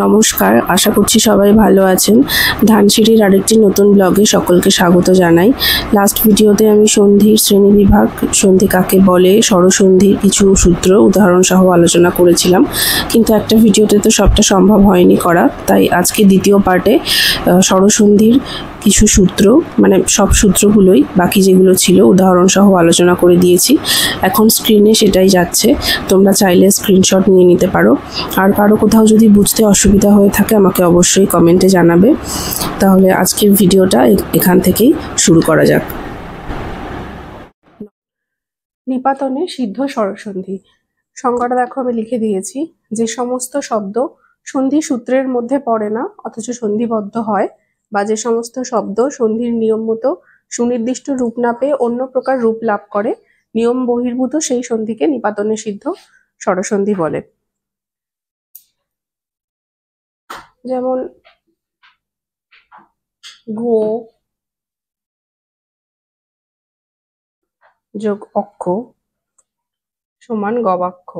নমস্কার, আশা করছি সবাই ভালো আছেন। ধানসিঁড়ির আরেকটি নতুন ব্লগে সকলকে স্বাগত জানাই। লাস্ট ভিডিওতে আমি সন্ধির শ্রেণীবিভাগ, সন্ধি কাকে বলে, স্বরসন্ধির কিছু সূত্র উদাহরণ সহ আলোচনা করেছিলাম, কিন্তু একটা ভিডিওতে তো সবটা সম্ভব হয়নি করা। তাই আজকে দ্বিতীয় পার্টে স্বরসন্ধির কিছু সূত্র, মানে সব সূত্রগুলোই বাকি যেগুলো ছিল উদাহরণ সহ আলোচনা করে দিয়েছি। এখন স্ক্রিনে সেটাই যাচ্ছে, তোমরা চাইলে স্ক্রিনশট নিয়ে নিতে পারো। আর কারো কোথাও যদি বুঝতে অসুবিধা হয়ে থাকে আমাকে অবশ্যই কমেন্টে জানাবে। তাহলে আজকের ভিডিওটা এখান থেকেই শুরু করা যাক। নিপাতনে সিদ্ধ স্বরসন্ধি সংজ্ঞাটা দেখো, আমি লিখে দিয়েছি। যে সমস্ত শব্দ সন্ধি সূত্রের মধ্যে পড়ে না অথচ সন্ধিবদ্ধ হয়, বা যে সমস্ত শব্দ সন্ধির নিয়ম মতো সুনির্দিষ্ট রূপ না পেয়ে অন্য প্রকার রূপ লাভ করে, নিয়ম বহির্ভূত সেই সন্ধিকে নিপাতনে সিদ্ধ স্বরসন্ধি বলে। যেমন গো যোগ অক্ষ সমান গবাক্ষ।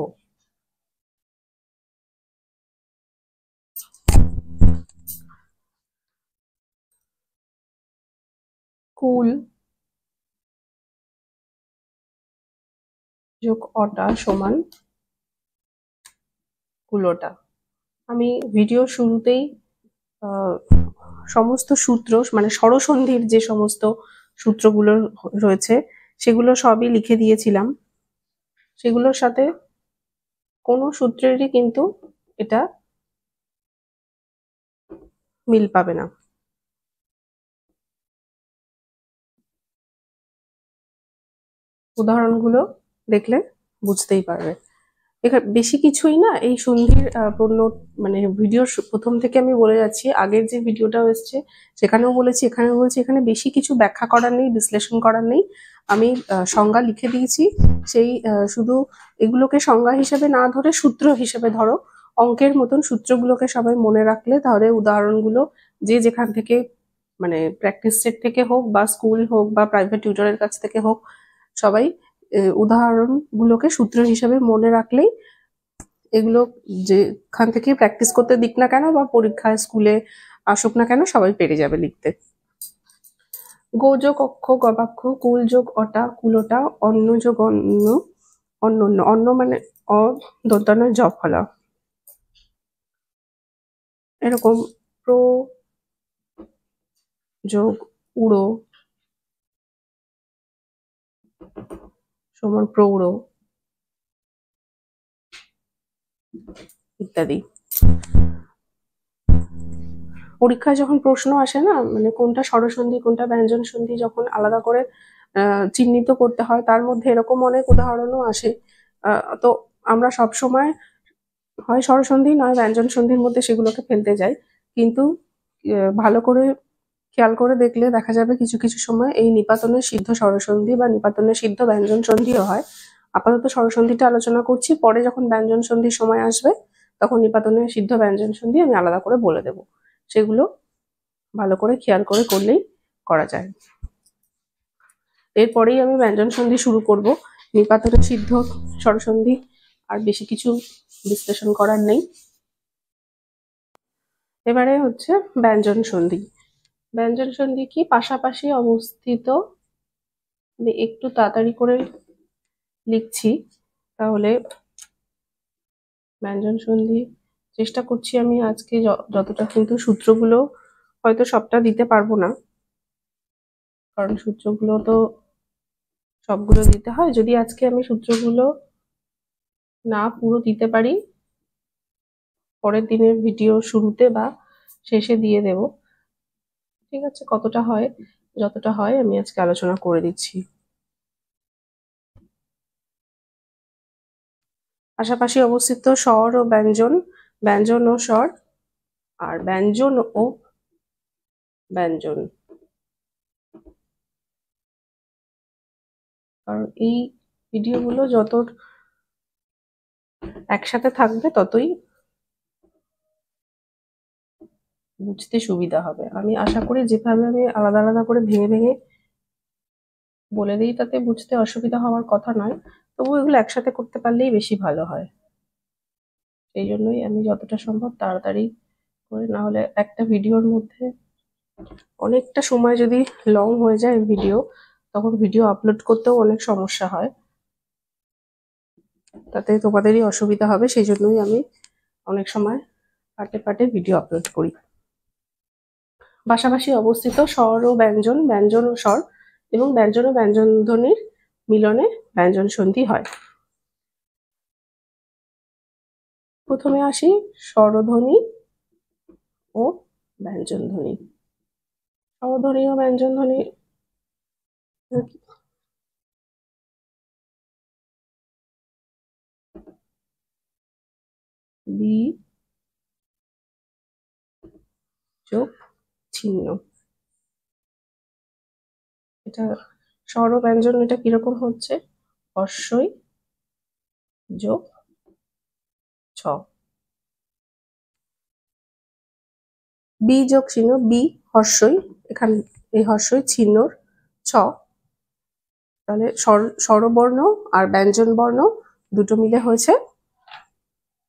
কুল যোগ অটা সমান কুলোটা। আমি ভিডিও শুরুতেই সমস্ত সূত্র, মানে স্বরসন্ধির যে সমস্ত সূত্রগুলো রয়েছে সেগুলো সবই লিখে দিয়েছিলাম। সেগুলোর সাথে কোনো সূত্রেরই কিন্তু এটা মিল পাবে না। উদাহরণগুলো দেখলে বুঝতেই পারবে। এখানে বেশি কিছুই না, এই সন্ধির মানে ভিডিওর প্রথম থেকে আমি বলে যাচ্ছি, আগের যে ভিডিওটাও এসছে সেখানেও বলেছি, এখানেও বলছি, এখানে বেশি কিছু ব্যাখ্যা করার নেই, বিশ্লেষণ করার নেই। আমি সংজ্ঞা লিখে দিয়েছি, সেই শুধু এগুলোকে সংজ্ঞা হিসেবে না ধরে সূত্র হিসেবে ধরো। অঙ্কের মতন সূত্রগুলোকে সবাই মনে রাখলে তাহলে উদাহরণগুলো যে যেখান থেকে, মানে প্র্যাকটিস সেট থেকে হোক বা স্কুল হোক বা প্রাইভেট টিউটরের কাছ থেকে হোক, সবাই উদাহরণগুলোকে সূত্র হিসেবে মনে রাখলেই এগুলো যেখান থেকে প্র্যাকটিস করতে দিক না কেন বা পরীক্ষায় স্কুলে আসুক না কেন, সবাই পেরে যাবে লিখতে। গো যোগ অক্ষ গবাক্ষ, কুল যোগ অটা কুলোটা, অন্ন যোগ অন্য অন্য অন্য মানে অ দন্তান্ন জ ফলা। এরকম প্র যোগ উড়ো সমান প্রৌঢ় ইত্যাদি। পরীক্ষায় যখন প্রশ্ন আসে না, মানে কোনটা স্বরসন্ধি কোনটা ব্যঞ্জন সন্ধি যখন আলাদা করে চিহ্নিত করতে হয়, তার মধ্যে এরকম অনেক উদাহরণও আসে। তো আমরা সব সময় হয় স্বরসন্ধি নয় ব্যঞ্জন সন্ধির মধ্যে সেগুলোকে ফেলতে যাই, কিন্তু ভালো করে খেয়াল করে দেখলে দেখা যাবে কিছু কিছু সময় এই নিপাতনের সিদ্ধ স্বরসন্ধি বা নিপাতনের সিদ্ধ ব্যঞ্জন সন্ধিও হয়। আপাতত স্বরসন্ধিটা আলোচনা করছি, পরে যখন ব্যঞ্জন সন্ধির সময় আসবে তখন নিপাতনের সিদ্ধ ব্যঞ্জন সন্ধি আমি আলাদা করে বলে দেব। সেগুলো ভালো করে খেয়াল করে করলেই করা যায়। এরপরেই আমি ব্যঞ্জন সন্ধি শুরু করব। নিপাতনের সিদ্ধ স্বরসন্ধি আর বেশি কিছু বিশ্লেষণ করার নেই। এবারে হচ্ছে ব্যঞ্জন সন্ধি। ব্যঞ্জন সন্ধি কি? পাশাপাশি অবস্থিত। আমি একটু তাড়াতাড়ি করে লিখছি, তাহলে ব্যঞ্জন সন্ধি চেষ্টা করছি আমি আজকে যতটা, কিন্তু সূত্রগুলো হয়তো সবটা দিতে পারবো না, কারণ সূত্রগুলো তো সবগুলো দিতে হয়। যদি আজকে আমি সূত্রগুলো না পুরো দিতে পারি, পরের দিনের ভিডিও শুরুতে বা শেষে দিয়ে দেব। ঠিক আছে, কতটা হয়, যতটা হয় আমি আজকে আলোচনা করে দিচ্ছি। পাশাপাশি অবস্থিত স্বর ও ব্যঞ্জন, ব্যঞ্জন ও স্বর, আর ব্যঞ্জন ও ব্যঞ্জন। কারণ এই ভিডিওগুলো যত একসাথে থাকবে ততই বুঝতে সুবিধা হবে। আমি আশা করি যেভাবে আমি আলাদা আলাদা করে ভেঙে ভেঙে বলে দিই তাতে বুঝতে অসুবিধা হওয়ার কথা নয়, তবু এগুলো একসাথে করতে পারলেই বেশি ভালো হয়। সেই জন্যই আমি যতটা সম্ভব তাড়াতাড়ি করে, না হলে একটা ভিডিওর মধ্যে অনেকটা সময় যদি লং হয়ে যায় ভিডিও, তখন ভিডিও আপলোড করতেও অনেক সমস্যা হয়, তাতে তোমাদেরই অসুবিধা হবে। সেই জন্যই আমি অনেক সময় পার্টে পার্টে ভিডিও আপলোড করি। পাশাপাশি অবস্থিত স্বর ও ব্যঞ্জন, ব্যঞ্জন ও স্বর এবং ব্যঞ্জন ও ব্যঞ্জন ধ্বনির মিলনে ব্যঞ্জন সন্ধি হয়। প্রথমে আসি স্বরধ্বনি ও ব্যঞ্জন ধ্বনি। স্বরধ্বনি ও ব্যঞ্জন ধ্বনি বি যোগ চিহ্ন। এটা স্বর ও ব্যঞ্জন, এটা কিরকম হচ্ছে? হর্ষই যোগ ছ। বি যোগ চিহ্ন, বি হর্ষই, এখানে এই হর্ষই চিহ্নর ছ, তাহলে স্বরবর্ণ আর ব্যঞ্জন বর্ণ দুটো মিলে হয়েছে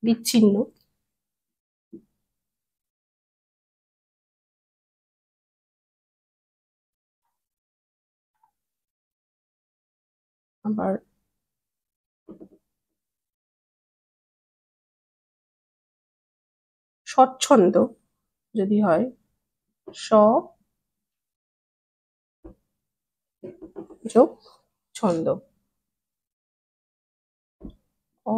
বিচ্ছিন্ন। আবার স্বচ্ছন্দ যদি হয়, স যোগ ছন্দ, অ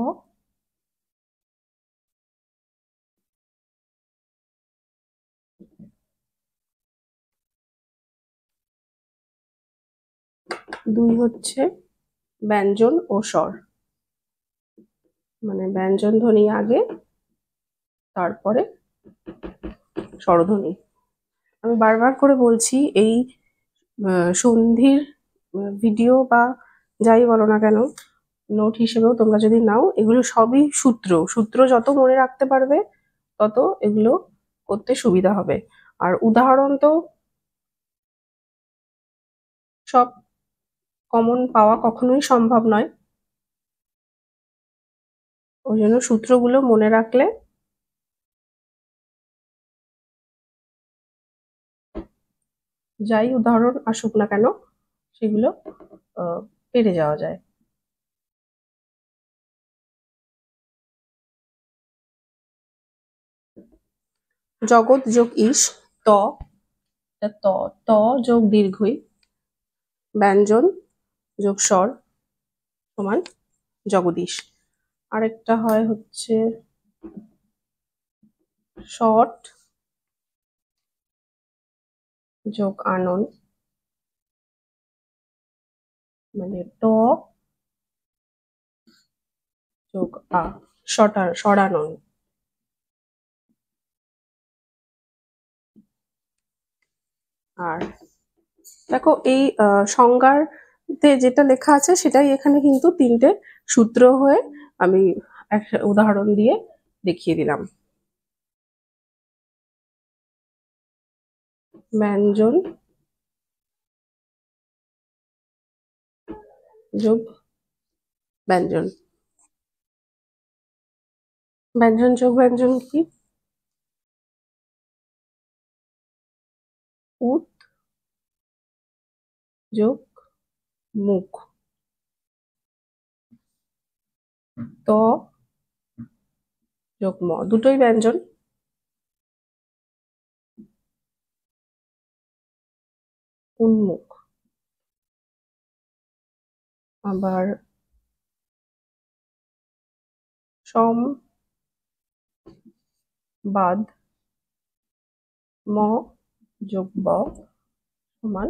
দুই হচ্ছে ব্যঞ্জন ও স্বর, মানে ব্যঞ্জন ধ্বনি আগে, তারপরে স্বরধ্বনি। আমি বারবার করে বলছি, এই সন্ধির ভিডিও বা যাই বলো না কেন, নোট হিসেবেও তোমরা যদি নাও, এগুলো সবই সূত্র। সূত্র যত মনে রাখতে পারবে তত এগুলো করতে সুবিধা হবে। আর উদাহরণ তো সব কমন পাওয়া কখনোই সম্ভব নয়, ওই জন্য সূত্রগুলো মনে রাখলে যাই উদাহরণ আসুক না কেন সেগুলো পেরে যাওয়া যায়। জগৎ যোগ ইস, ত, ত, ত যোগ দীর্ঘই, ব্যঞ্জন যোগ স্বর সমান জগদীশ। আরেকটা হয় হচ্ছে শট যোগ আনন, মানে ট যোগ আ, সরানন। আর দেখো এই সংজ্ঞার যেটা লেখা আছে সেটাই এখানে কিন্তু তিনটে সূত্র হয়ে আমি একটা উদাহরণ দিয়ে দেখিয়ে দিলাম। ব্যঞ্জন যোগ ব্যঞ্জন, ব্যঞ্জন যোগ ব্যঞ্জন কি? উত যোগ মুখ, ত যোগ ম, দুটোই ব্যঞ্জন। উন্মুখ। আবার সম বাদ, ম যোগ ব সমান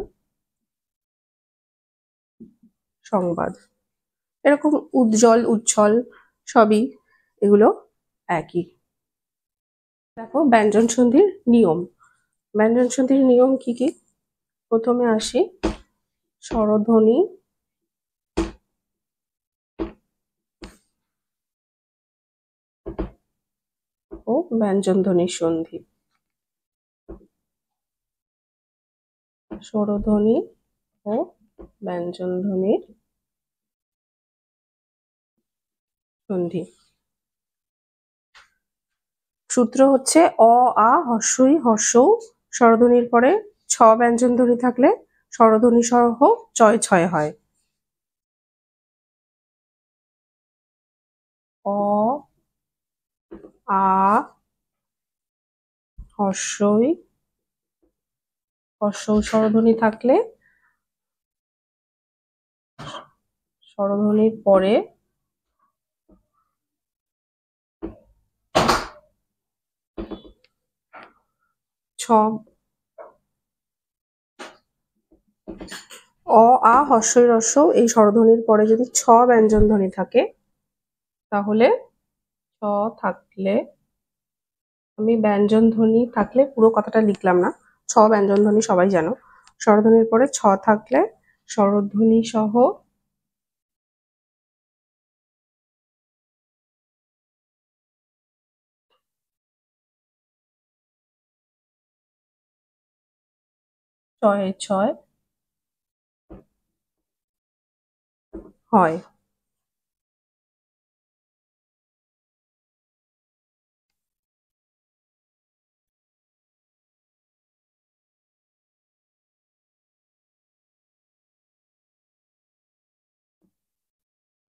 সংবাদ। এরকম উজ্জ্বল, উচ্ছল সবই এগুলো একই। দেখো ব্যঞ্জন সন্ধির নিয়ম। ব্যঞ্জন সন্ধির নিয়ম কি কি? প্রথমে আসি স্বরধ্বনি ও ব্যঞ্জন ধ্বনির সন্ধি। স্বরধ্বনি ও ব্যঞ্জন ধ্বনির সন্ধি। সূত্র হচ্ছে অ আ হস্যই হস্যৌ স্বরধ্বনির পরে ছ ব্যঞ্জন ধ্বনি থাকলে স্বরধ্বনি সহ চয় ছয় হয়। অ আ হস্যই হস্যৌ স্বরধ্বনি থাকলে স্বরধ্বনির পরে ছ অ আ হস্যই হস্যৌ এই স্বরধ্বনির পরে যদি ছ ব্যঞ্জন ধ্বনি থাকে তাহলে ছ থাকলে, আমি ব্যঞ্জন ধ্বনি থাকলে পুরো কথাটা লিখলাম না, ছ ব্যঞ্জন ধ্বনি সবাই জানো, স্বরধ্বনির পরে ছ থাকলে স্বরধ্বনি সহ ছয় ছয় হয়।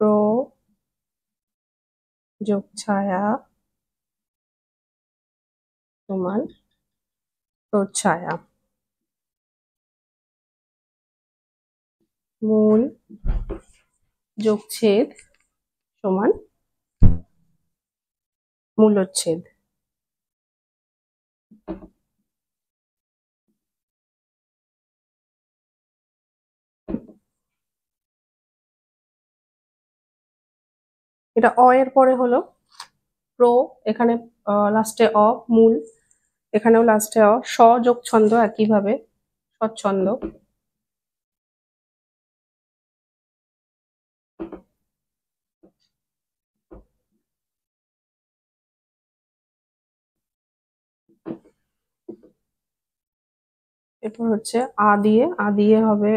প্র যোগ ছায়া সমান প্রচ্ছায়া। মূল যোগ ছেদ সমান মূলচ্ছেদ। এটা অ এর পরে হলো প্র, এখানে লাস্টে অ, মূল এখানেও লাস্টে অ, স যোগ ছন্দ একইভাবে স্বচ্ছন্দ। এরপর হচ্ছে আ দিয়ে হবে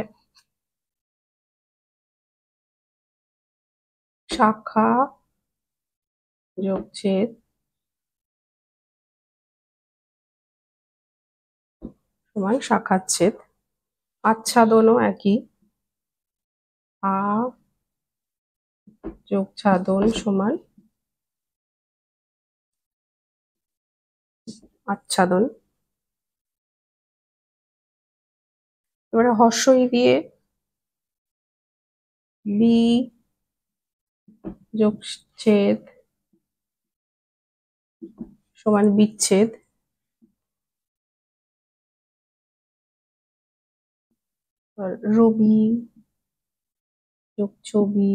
শাখা যোগ ছেদ সমান শাখাচ্ছেদ। আচ্ছাদনও একই, আ যোগ ছাদন সমান আচ্ছাদন। এবারে হর্ষই দিয়ে বি যোগ ছেদ সমান বিচ্ছেদ। রবি যোগ ছবি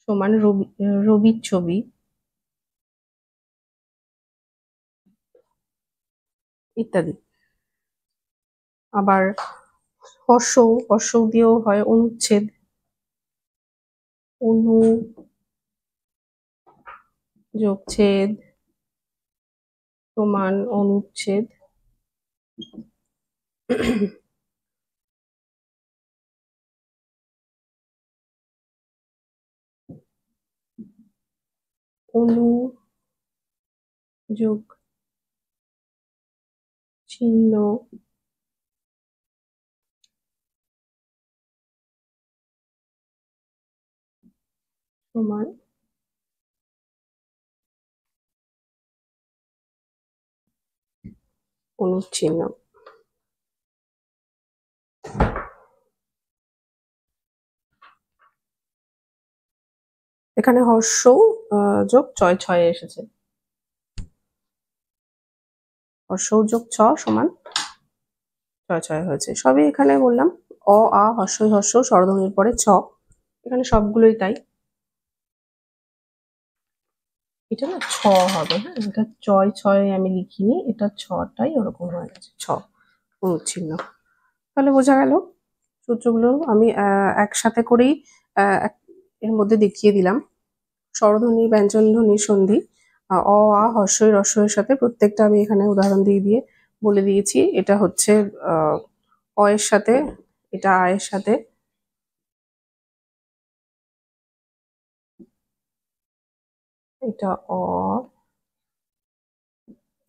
সমান রবির ছবি ইত্যাদি। আবার হর্ষ দিয়েও হয় অনুচ্ছেদ, অনু যোগ ছেদ সমান অনুচ্ছেদ। অনু যোগ চিহ্ন সমান অনুচ্ছিন্ন। এখানে হর্ষ যোগ চয় ছয় এসেছে, হর্ষ যোগ ছ সমান ছয় ছয় হয়েছে। সবই এখানে বললাম অ আ হর্ষই হর্ষ স্বরধ্বনির পরে ছ, এখানে সবগুলোই তাই। এটা না ছ হবে, হ্যাঁ এটা চয় ছয় আমি লিখিনি, এটা ছটাই ওরকম হয়ে গেছে, ছ অনুচ্ছিন্ন। তাহলে বোঝা গেল সূত্রগুলো আমি একসাথে করেই এর মধ্যে দেখিয়ে দিলাম। স্বরধ্বনি ব্যঞ্জন ধ্বনি সন্ধি অ আ হর্ষই রস্বইয়ের সাথে প্রত্যেকটা আমি এখানে উদাহরণ দিয়ে দিয়ে বলে দিয়েছি। এটা হচ্ছে অ এর সাথে, এটা আ এর সাথে, এটা অ,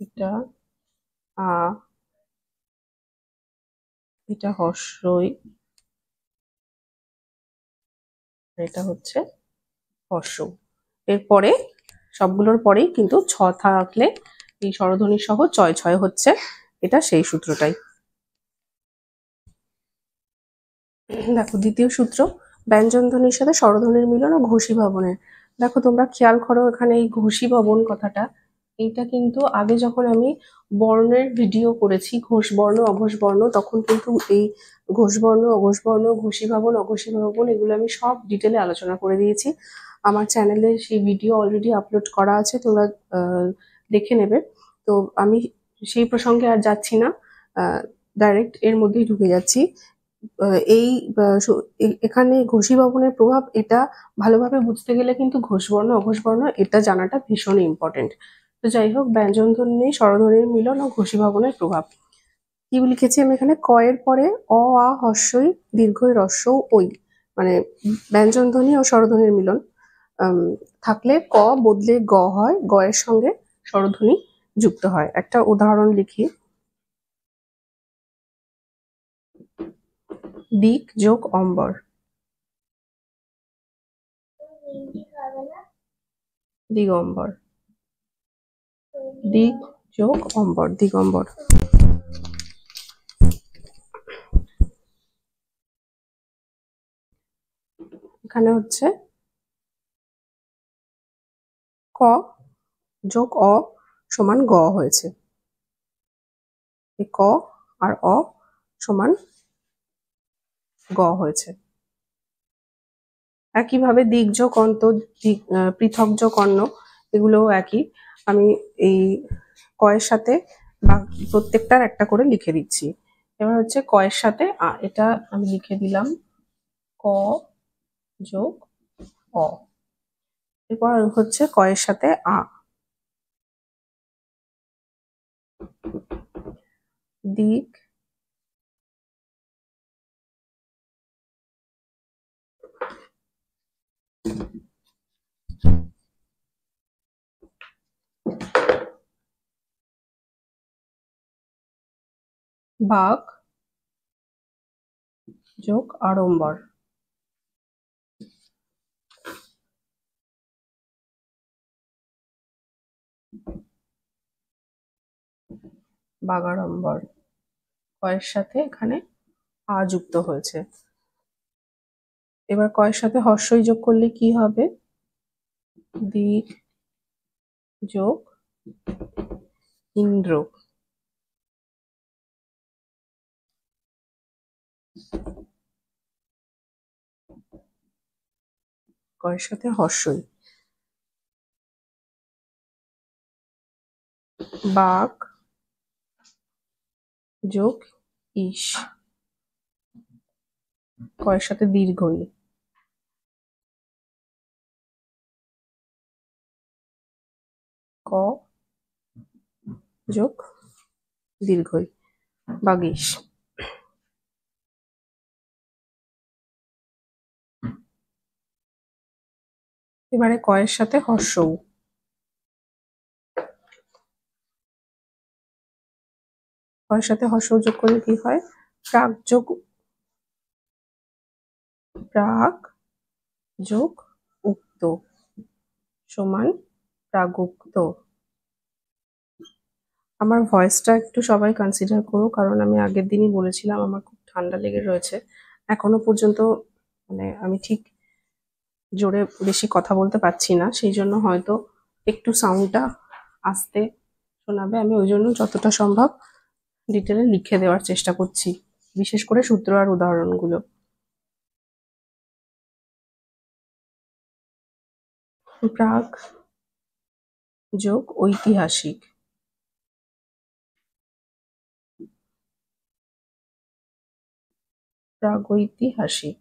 এটা আ, এটা হর্ষই, এটা হচ্ছে হর্ষ। এরপরে সবগুলোর পরেই কিন্তু ছ থাকলে এই স্বরধ্বনি সহ চয় ছয় হচ্ছে, এটা সেই সূত্রটাই। দেখো দ্বিতীয় সূত্র, ব্যঞ্জন ধ্বনির সাথে স্বরধ্বনির মিলন ও ঘোষীভবনের। দেখো তোমরা খেয়াল করো এখানে এই ঘোষীভবন কথাটা, এইটা কিন্তু আগে যখন আমি বর্ণের ভিডিও করেছি ঘোষ বর্ণ অঘোষ বর্ণ, তখন কিন্তু এই ঘোষ বর্ণ অঘোষ বর্ণ ঘোষীভবন অঘোষীভবন এগুলো আমি সব ডিটেলে আলোচনা করে দিয়েছি। আমার চ্যানেলে সেই ভিডিও অলরেডি আপলোড করা আছে, তোমরা দেখে নেবে। তো আমি সেই প্রসঙ্গে আর যাচ্ছি না, ডাইরেক্ট এর মধ্যেই ঢুকে যাচ্ছি। এই এখানে ঘোষী ভবনের প্রভাব, এটা ভালোভাবে বুঝতে গেলে কিন্তু ঘোষবর্ণ অঘোষবর্ণ এটা জানাটা ভীষণ ইম্পর্টেন্ট। তো যাই হোক, ব্যঞ্জন ধ্বনি স্বরধ্বনির মিলন ও ঘোষী ভবনের প্রভাব কি লিখেছি আমি এখানে, ক এর পরে অ আ হর্ষই দীর্ঘই রস্যৌ ওই, মানে ব্যঞ্জন ধ্বনি ও স্বরধ্বনির মিলন থাকলে ক বদলে গ হয়, গ এর সঙ্গে স্বরধ্বনি যুক্ত হয়। একটা উদাহরণ লিখি, দিক যোগ অম্বর, দিগম্বর, দিক যোগ অম্বর, দিগম্বর। এখানে হচ্ছে ক যোগ অ সমান গ হয়েছে, ক আর অ সমান গ হয়েছে। একইভাবে দিক যোগ অন্ত, পৃথক যোগ অন্য, এগুলোও একই। আমি এই কয়ের সাথে বা প্রত্যেকটার একটা করে লিখে দিচ্ছি। এবার হচ্ছে কয়ের সাথে এটা আমি লিখে দিলাম ক যোগ অ। এরপর হচ্ছে কয়ের সাথে আ, দিক বাঘ যোগ আড়ম্বর, বাগাড়ম্বর। কয়ের সাথে এখানে আ যুক্ত হয়েছে। এবার কয়ের সাথে হর্ষই যোগ করলে কি হবে, দিক যোগ ইন্দ্র, কয়ের সাথে হর্ষই। বাঘ যোগ ইস, কয়ের সাথে দীর্ঘই, ক যোগ দীর্ঘই, বাগিস। এবারে কয়ের সাথে হর্ষৌ, কয়ের সাথে হর্ষৌ যোগ করলে কি হয়, প্রাক যোগ প্রাক যোগ উক্ত সমান প্রাগুক্ত। আমার ভয়েসটা একটু সবাই কনসিডার করো, কারণ আমি আগের দিনই বলেছিলাম আমার খুব ঠান্ডা লেগে রয়েছে এখনো পর্যন্ত, মানে আমি ঠিক জোরে বেশি কথা বলতে পারছি না, সেই জন্য হয়তো একটু সাউন্ডটা আস্তে শোনাবে। আমি ওই জন্য যতটা সম্ভব ডিটেলে লিখে দেওয়ার চেষ্টা করছি, বিশেষ করে সূত্র আর উদাহরণগুলো। প্রাক যোগ ঐতিহাসিক, প্রাগৈতিহাসিক।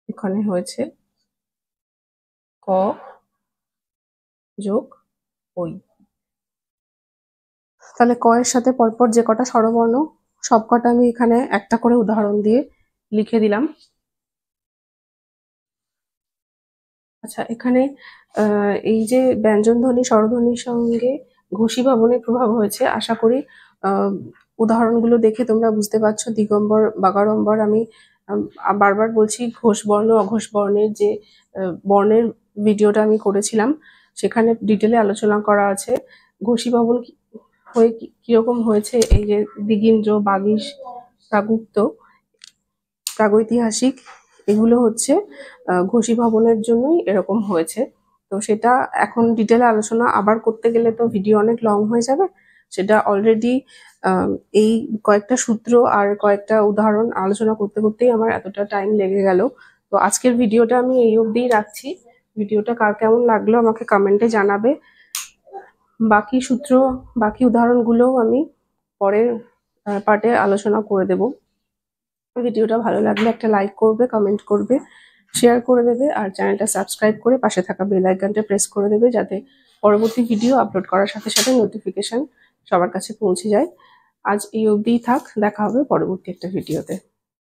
এখানে হয়েছে ক যোগ ওই। তাহলে ক এর সাথে পরপর যে কটা স্বরবর্ণ সব কটা আমি এখানে একটা করে উদাহরণ দিয়ে লিখে দিলাম। আচ্ছা, এখানে এই যে ব্যঞ্জনধ্বনি স্বরধ্বনির সঙ্গে ঘোষী ভবনের প্রভাব হয়েছে, আশা করি আহ, উদাহরণগুলো দেখে তোমরা বুঝতে পারছো। দিগম্বর বাগাড়ম্বর, আমি বারবার বলছি, ঘোষ বর্ণ অঘোষ বর্ণের যে বর্ণের ভিডিওটা আমি করেছিলাম, সেখানে ডিটেলে আলোচনা করা আছে। ঘোষী ভবন হয়ে কিরকম হয়েছে, এই যে দিগিন্দ্র, বাগীশ, প্রাগুপ্ত, প্রাগৈতিহাসিক, এগুলো হচ্ছে ঘোষী ভবনের জন্যই এরকম হয়েছে। তো সেটা এখন ডিটেলে আলোচনা আবার করতে গেলে তো ভিডিও অনেক লং হয়ে যাবে। সেটা অলরেডি এই কয়েকটা সূত্র আর কয়েকটা উদাহরণ আলোচনা করতে করতেই আমার এতটা টাইম লেগে গেল। তো আজকের ভিডিওটা আমি এই অবধিই রাখছি। ভিডিওটা কার কেমন লাগলো আমাকে কমেন্টে জানাবে। বাকি সূত্র, বাকি উদাহরণগুলোও আমি পরের পার্টে আলোচনা করে দেব। ভিডিওটা ভালো লাগলে একটা লাইক করবে, কমেন্ট করবে, শেয়ার করে দেবে, আর চ্যানেলটা সাবস্ক্রাইব করে পাশে থাকা বেল আইকনটা প্রেস করে দেবে, যাতে পরবর্তী ভিডিও আপলোড করার সাথে সাথে নোটিফিকেশন সবার কাছে পৌঁছে যায়। আজ এই অবধিই থাক, দেখা হবে পরবর্তী একটা ভিডিওতে।